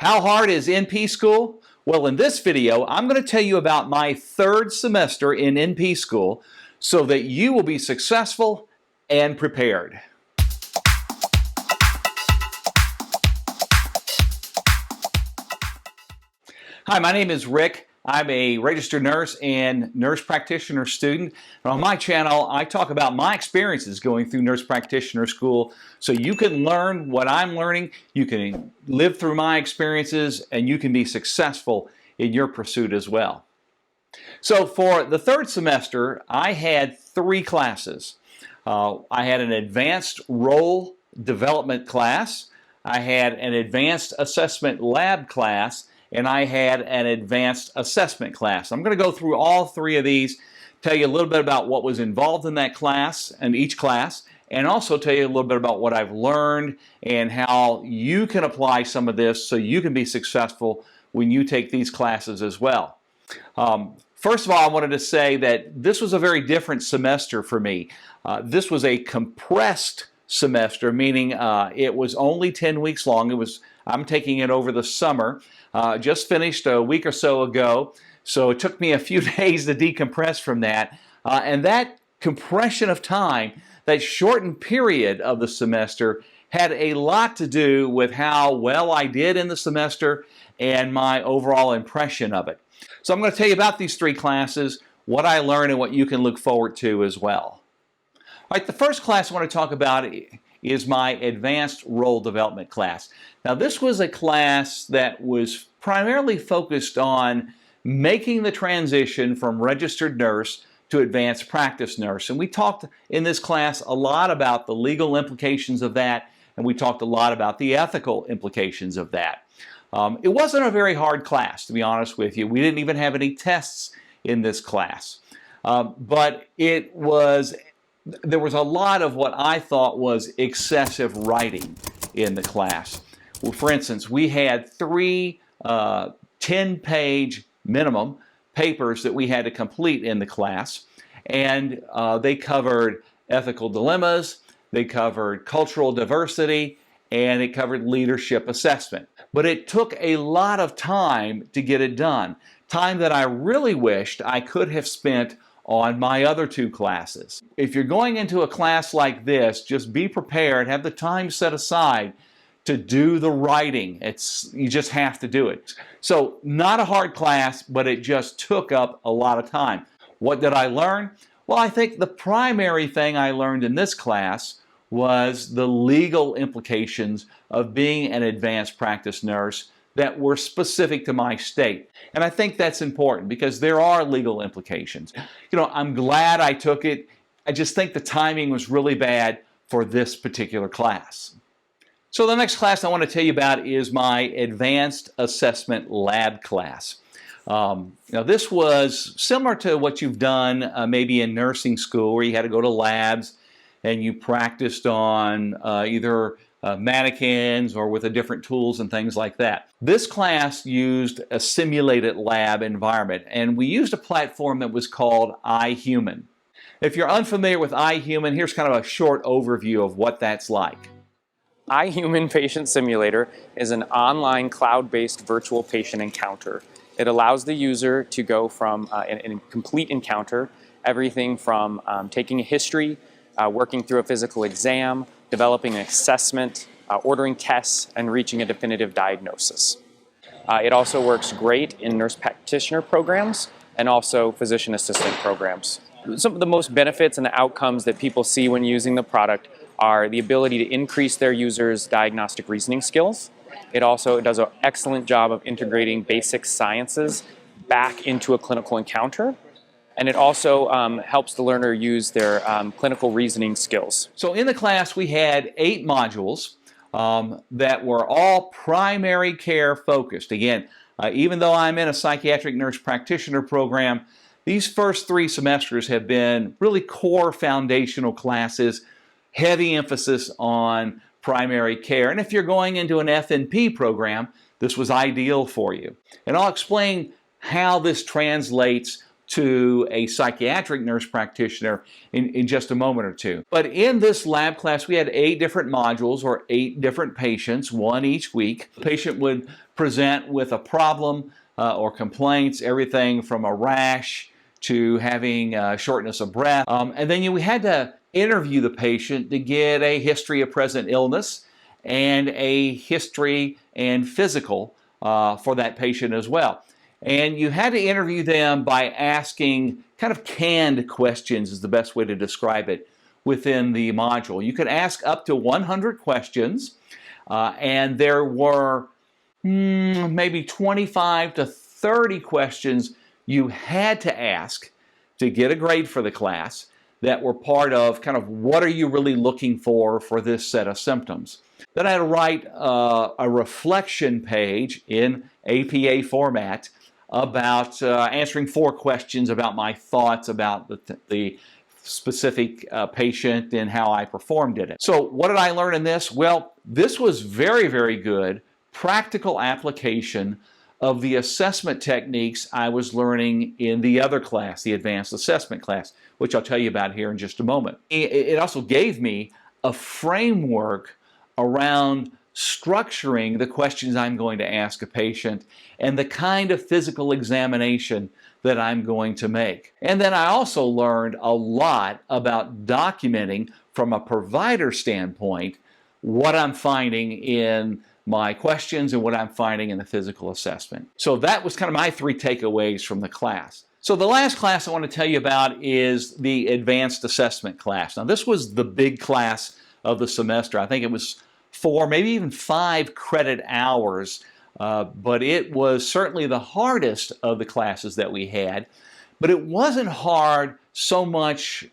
How hard is NP school? Well, in this video, I'm going to tell you about my third semester in NP school so that you will be successful and prepared. Hi, my name is Rick. I'm a registered nurse and nurse practitioner student. And on my channel, I talk about my experiences going through nurse practitioner school so you can learn what I'm learning, you can live through my experiences, and you can be successful in your pursuit as well. So for the third semester, I had 3 classes. I had an advanced role development class, I had an advanced assessment lab class, and I had an advanced assessment class. I'm going to go through all 3 of these, tell you a little bit about what was involved in that class and each class, and also tell you a little bit about what I've learned and how you can apply some of this so you can be successful when you take these classes as well. First of all, I wanted to say that this was a very different semester for me. This was a compressed semester, meaning it was only 10 weeks long. I'm taking it over the summer. Just finished a week or so ago, so it took me a few days to decompress from that. And that compression of time, that shortened period of the semester, had a lot to do with how well I did in the semester and my overall impression of it. So I'm going to tell you about these 3 classes, what I learned, and what you can look forward to as well. All right, the first class I want to talk about is my advanced role development class. Now, this was a class that was primarily focused on making the transition from registered nurse to advanced practice nurse. And we talked in this class a lot about the legal implications of that, and we talked a lot about the ethical implications of that. It wasn't a very hard class, to be honest with you. We didn't even have any tests in this class. But there was a lot of what I thought was excessive writing in the class. Well, for instance, we had 3 10-page minimum papers that we had to complete in the class, and they covered ethical dilemmas, they covered cultural diversity, and it covered leadership assessment. But it took a lot of time to get it done, time that I really wished I could have spent on my other 2 classes. If you're going into a class like this, just be prepared, have the time set aside to do the writing. You just have to do it. So not a hard class, but it just took up a lot of time. What did I learn? Well, I think the primary thing I learned in this class was the legal implications of being an advanced practice nurse that were specific to my state. And I think that's important because there are legal implications. You know, I'm glad I took it. I just think the timing was really bad for this particular class. So the next class I want to tell you about is my advanced assessment lab class. Now this was similar to what you've done maybe in nursing school, where you had to go to labs and you practiced on either mannequins or with different tools and things like that. This class used a simulated lab environment, and we used a platform that was called iHuman. If you're unfamiliar with iHuman, here's kind of a short overview of what that's like. iHuman Patient Simulator is an online cloud-based virtual patient encounter. It allows the user to go from a complete encounter, everything from taking a history, working through a physical exam, developing an assessment, ordering tests, and reaching a definitive diagnosis. It also works great in nurse practitioner programs and also physician assistant programs. Some of the most benefits and the outcomes that people see when using the product are the ability to increase their users' diagnostic reasoning skills. It also does an excellent job of integrating basic sciences back into a clinical encounter. And it also helps the learner use their clinical reasoning skills. So in the class we had 8 modules that were all primary care focused. Again, even though I'm in a psychiatric nurse practitioner program, these first 3 semesters have been really core foundational classes, heavy emphasis on primary care. And if you're going into an FNP program, this was ideal for you. And I'll explain how this translates to a psychiatric nurse practitioner in just a moment or two. But in this lab class, we had 8 different modules or 8 different patients, one each week. The patient would present with a problem or complaints, everything from a rash to having shortness of breath. And then we had to interview the patient to get a history of present illness and a history and physical for that patient as well. And you had to interview them by asking kind of canned questions is the best way to describe it within the module. You could ask up to 100 questions, and there were maybe 25 to 30 questions you had to ask to get a grade for the class that were part of kind of what are you really looking for this set of symptoms. Then I had to write a reflection page in APA format about answering 4 questions about my thoughts about the specific patient and how I performed in it. So what did I learn in this? Well, this was very, very good practical application of the assessment techniques I was learning in the other class, the advanced assessment class, which I'll tell you about here in just a moment. It also gave me a framework around structuring the questions I'm going to ask a patient and the kind of physical examination that I'm going to make. And then I also learned a lot about documenting from a provider standpoint what I'm finding in my questions and what I'm finding in the physical assessment. So that was kind of my 3 takeaways from the class. So the last class I want to tell you about is the advanced assessment class. Now this was the big class of the semester. I think it was 4, maybe even 5 credit hours, but it was certainly the hardest of the classes that we had. But it wasn't hard so much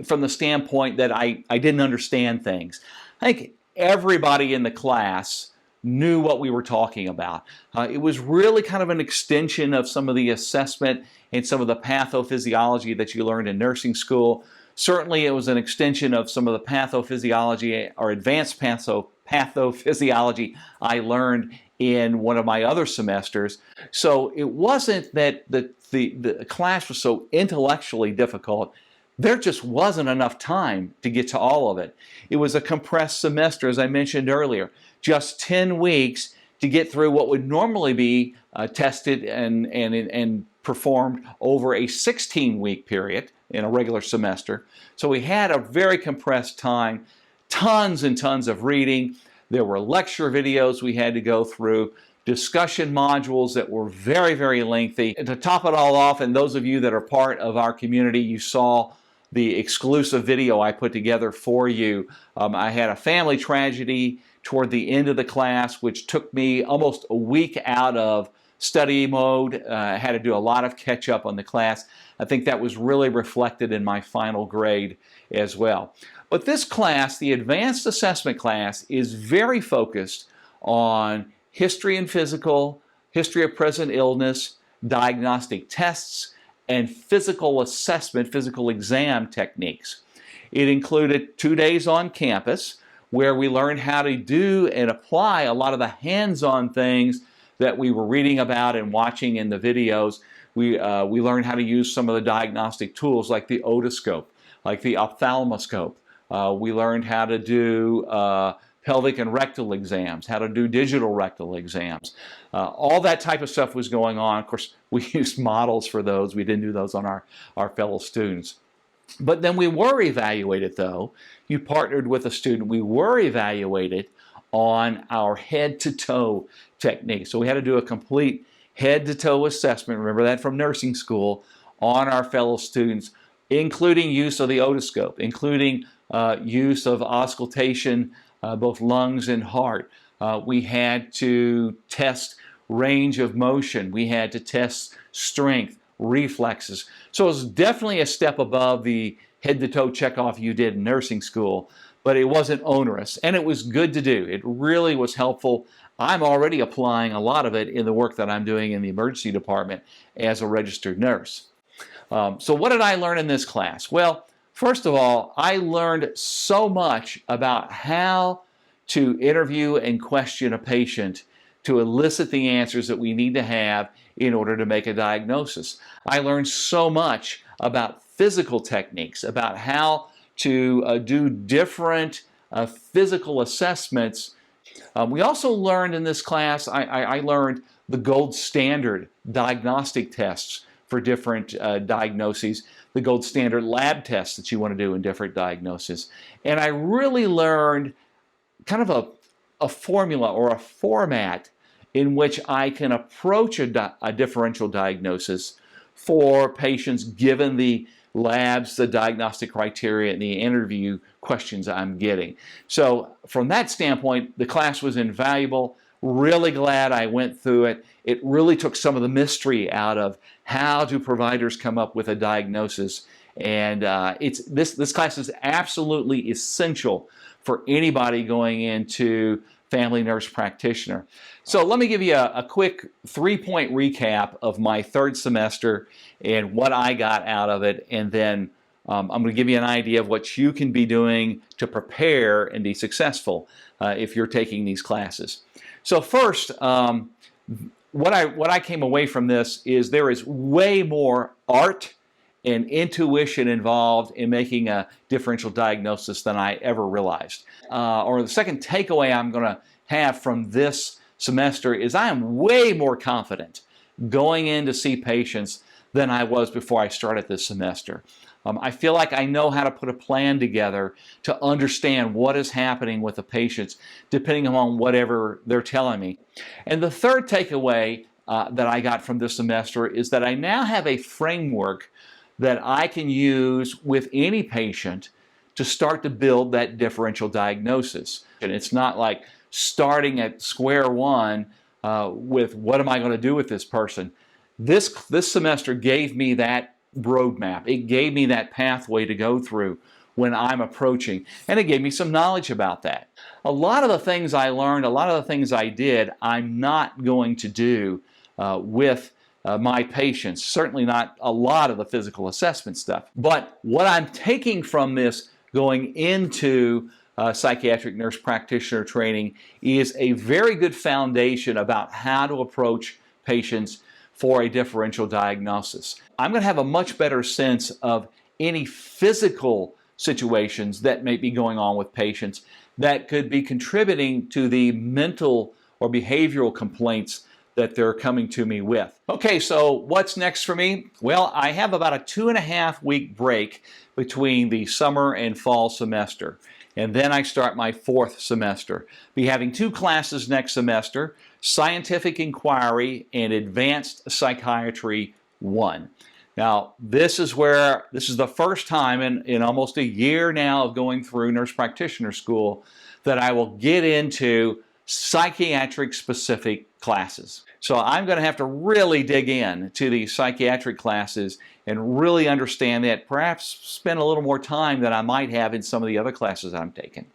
from the standpoint that I didn't understand things. I think everybody in the class knew what we were talking about. It was really kind of an extension of some of the assessment and some of the pathophysiology that you learned in nursing school. Certainly it was an extension of some of the pathophysiology or advanced pathophysiology I learned in one of my other semesters. So it wasn't that the class was so intellectually difficult. There just wasn't enough time to get to all of it. It was a compressed semester, as I mentioned earlier, just 10 weeks to get through what would normally be tested and performed over a 16-week period in a regular semester. So we had a very compressed time, tons and tons of reading. There were lecture videos we had to go through, discussion modules that were very, very lengthy. And to top it all off, and those of you that are part of our community, you saw the exclusive video I put together for you. I had a family tragedy toward the end of the class, which took me almost a week out of study mode. I had to do a lot of catch up on the class. I think that was really reflected in my final grade as well. But this class, the advanced assessment class, is very focused on history and physical, history of present illness, diagnostic tests, and physical assessment, physical exam techniques. It included 2 days on campus where we learned how to do and apply a lot of the hands-on things that we were reading about and watching in the videos. We learned how to use some of the diagnostic tools like the otoscope, like the ophthalmoscope. We learned how to do pelvic and rectal exams, how to do digital rectal exams. All that type of stuff was going on. Of course, we used models for those. We didn't do those on our fellow students. But then we were evaluated, though. You partnered with a student. We were evaluated on our head-to-toe technique. So we had to do a complete head-to-toe assessment, remember that from nursing school, on our fellow students, including use of the otoscope, including use of auscultation, both lungs and heart. We had to test range of motion. We had to test strength, reflexes. So it was definitely a step above the head-to-toe checkoff you did in nursing school, but it wasn't onerous, and it was good to do. It really was helpful. I'm already applying a lot of it in the work that I'm doing in the emergency department as a registered nurse. So what did I learn in this class? Well, first of all, I learned so much about how to interview and question a patient to elicit the answers that we need to have in order to make a diagnosis. I learned so much about physical techniques, about how to do different physical assessments. We also learned in this class, I learned the gold standard diagnostic tests for different diagnoses, the gold standard lab tests that you want to do in different diagnoses. And I really learned kind of a formula or a format in which I can approach a differential diagnosis for patients given the labs, the diagnostic criteria, and the interview questions I'm getting. So from that standpoint, the class was invaluable. Really glad I went through it. It really took some of the mystery out of how do providers come up with a diagnosis. And this class is absolutely essential for anybody going into family nurse practitioner. So let me give you a quick 3-point recap of my third semester and what I got out of it, and then I'm going to give you an idea of what you can be doing to prepare and be successful if you're taking these classes. So first, what I came away from this is there is way more art and intuition involved in making a differential diagnosis than I ever realized. Or the second takeaway I'm going to have from this semester is I am way more confident going in to see patients than I was before I started this semester. I feel like I know how to put a plan together to understand what is happening with the patients depending on whatever they're telling me. And the third takeaway that I got from this semester is that I now have a framework that I can use with any patient to start to build that differential diagnosis. And it's not like starting at square one with what am I going to do with this person. This semester gave me that roadmap. It gave me that pathway to go through when I'm approaching, and it gave me some knowledge about that. A lot of the things I learned, a lot of the things I did, I'm not going to do with my patients, certainly not a lot of the physical assessment stuff. But what I'm taking from this going into psychiatric nurse practitioner training is a very good foundation about how to approach patients for a differential diagnosis. I'm going to have a much better sense of any physical situations that may be going on with patients that could be contributing to the mental or behavioral complaints that they're coming to me with. Okay, so what's next for me? Well, I have about a 2.5-week break between the summer and fall semester. And then I start my fourth semester. Be having 2 classes next semester, Scientific Inquiry and Advanced Psychiatry 1. Now, this is the first time in almost a year now of going through nurse practitioner school that I will get into psychiatric specific classes. So I'm going to have to really dig in to these psychiatric classes and really understand that, perhaps spend a little more time than I might have in some of the other classes I'm taking.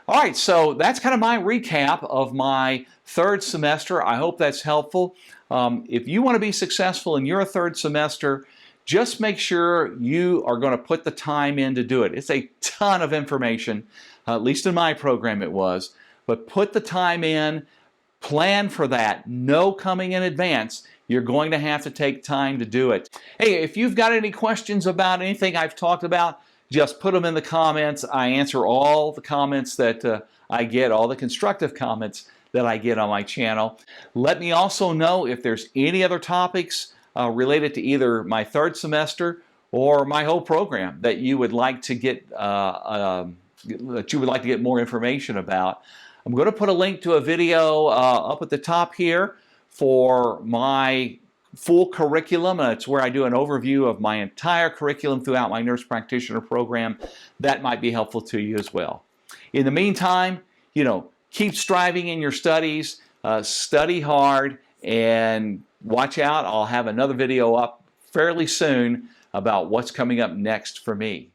All right, so that's kind of my recap of my third semester. I hope that's helpful. If you want to be successful in your third semester, just make sure you are going to put the time in to do it. It's a ton of information, at least in my program it was, but put the time in, plan for that, know coming in advance you're going to have to take time to do it. Hey, if you've got any questions about anything I've talked about, just put them in the comments. I answer all the comments that I get, all the constructive comments that I get on my channel. Let me also know if there's any other topics related to either my third semester or my whole program that you would like to get more information about. I'm going to put a link to a video up at the top here for my full curriculum. It's where I do an overview of my entire curriculum throughout my nurse practitioner program. That might be helpful to you as well. In the meantime, keep striving in your studies, study hard, and watch out. I'll have another video up fairly soon about what's coming up next for me.